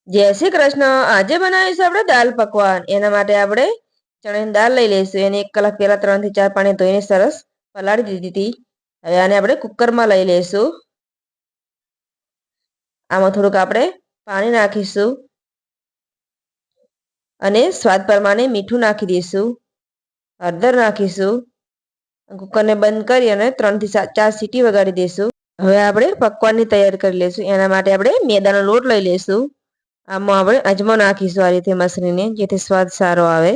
જય શ્રી કૃષ્ણ। આજે બનાવીશું આપણે દાલ પકવાન। એના માટે આપણે ચણાની દાળ લઈ લઈશું। એને 1 કલાક પહેલા 3 થી 4 પાણી ધોઈને સરસ પલાળી દીધી હતી। હવે આને આપણે કુકરમાં લઈ લઈશું। આમાં થોડુંક આપણે પાણી નાખીશું અને સ્વાદ પ્રમાણે મીઠું નાખી દઈશું, હળદર નાખીશું। કુકરને બંધ કરી અને 3 થી 4 સીટી વગાડી દઈશું। હવે આપણે પકવાનની તૈયારી કરી લઈશું। એના માટે આપણે મેદાનો લોટ લઈ લઈશું। આમાં આપણે અજમો નાખીશું આ રીતે મસળીને, જેથી સ્વાદ સારો આવે,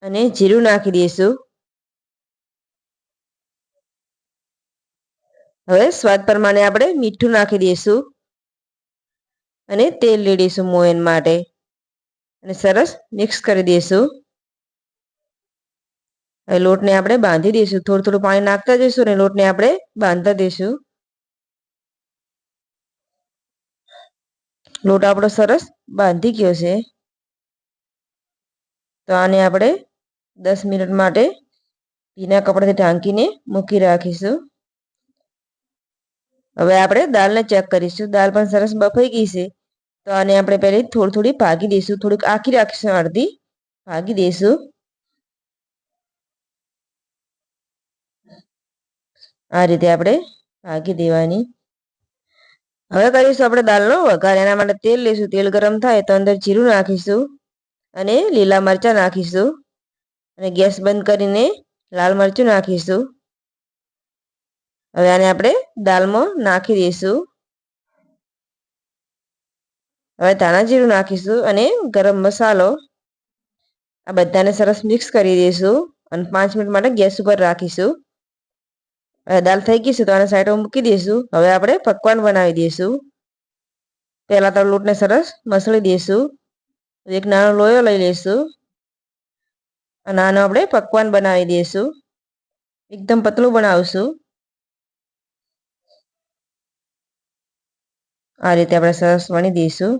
અને જીરું નાખી દઈશું। હવે સ્વાદ પ્રમાણે આપણે મીઠું નાખી દઈશું અને તેલ રેડીશું મોયન માટે, અને સરસ મિક્સ કરી દઈશું। હવે લોટને આપણે બાંધી દઈશું। થોડું થોડું પાણી નાખતા જઈશું અને લોટને આપણે બાંધતા દઈશું। લોટ આપણો સરસ બાંધી ગયો છે, તો આને આપણે 10 મિનિટ માટે ભીના કપડાથી ઢાંકીને મૂકી રાખીશું। હવે આપણે દાળને ચેક કરીશું। દાળ પણ સરસ બફાઈ ગઈ છે, તો આને આપણે પહેલી થોડી થોડી ભાગી દઈશું। થોડીક આખી રાખીશું, અડધી ભાગી દઈશું। આ રીતે આપણે ભાગી દેવાની। હવે કરીશું આપણે દાળનો વઘાર। એના માટે તેલ લઈશું। તેલ ગરમ થાય તો અંદર જીરું નાખીશું અને લીલા મરચાં નાખીશું, અને ગેસ બંધ કરીને લાલ મરચું નાખીશું। હવે આને આપણે દાળમાં નાખી દઈશું। હવે ધાણા જીરું નાખીશું અને ગરમ મસાલો, આ બધાને સરસ મિક્સ કરી દઈશું અને 5 મિનિટ માટે ગેસ ઉપર રાખીશું। હવે દાળ થઈ ગઈ છે, તો આને સાઈડમાં મૂકી દઈશું। હવે આપણે પકવાન બનાવી દઈશું। પહેલા તો લોટને સરસ મસળી દઈશું। એક નાનો લોયો લઈ લઈશું અને આનો આપણે પકવાન બનાવી દઈશું। એકદમ પતલું બનાવશું। આ રીતે આપણે સરસ વણી દઈશું।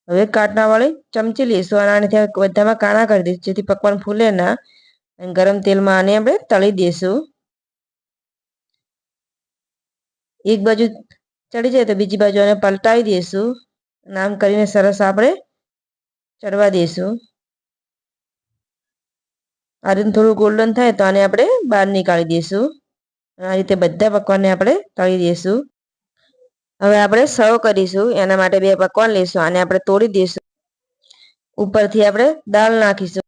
હવે કાંટનાવાળી ચમચી લઈશું અને આને બધામાં કાણા કરી દઈશું, જેથી પકવાન ફૂલે ના, અને ગરમ તેલમાં આને આપણે તળી દઈશું। એક બાજુ ચડી જાય તો બીજી બાજુ આને પલટાવી દઈશું, અને આમ કરીને સરસ આપણે ચડવા દઈશું। આ રીતે થોડું ગોલ્ડન થાય તો આને આપણે બહાર નીકાળી દઈશું। આ રીતે બધા પકવાનને આપણે તળી દઈશું। હવે આપણે સર્વ કરીશું। એના માટે 2 પકવાન લઈશું। આને આપણે તોડી દઈશું। ઉપરથી આપણે દાળ નાખીશું।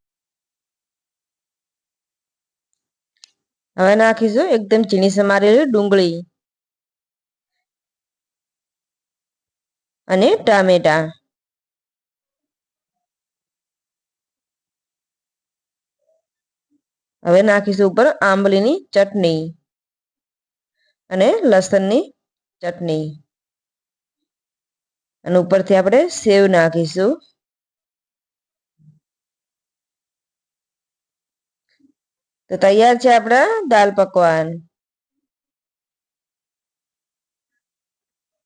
હવે નાખીશું એકદમ ઝીણી સમારેલી ડુંગળી અને ટામેટા। હવે નાખીશું ઉપર આંબલીની ચટણી અને લસણની ચટણી, અને ઉપરથી આપણે સેવ નાખીશું। તો તૈયાર છે આપણા દાલ પકવાન।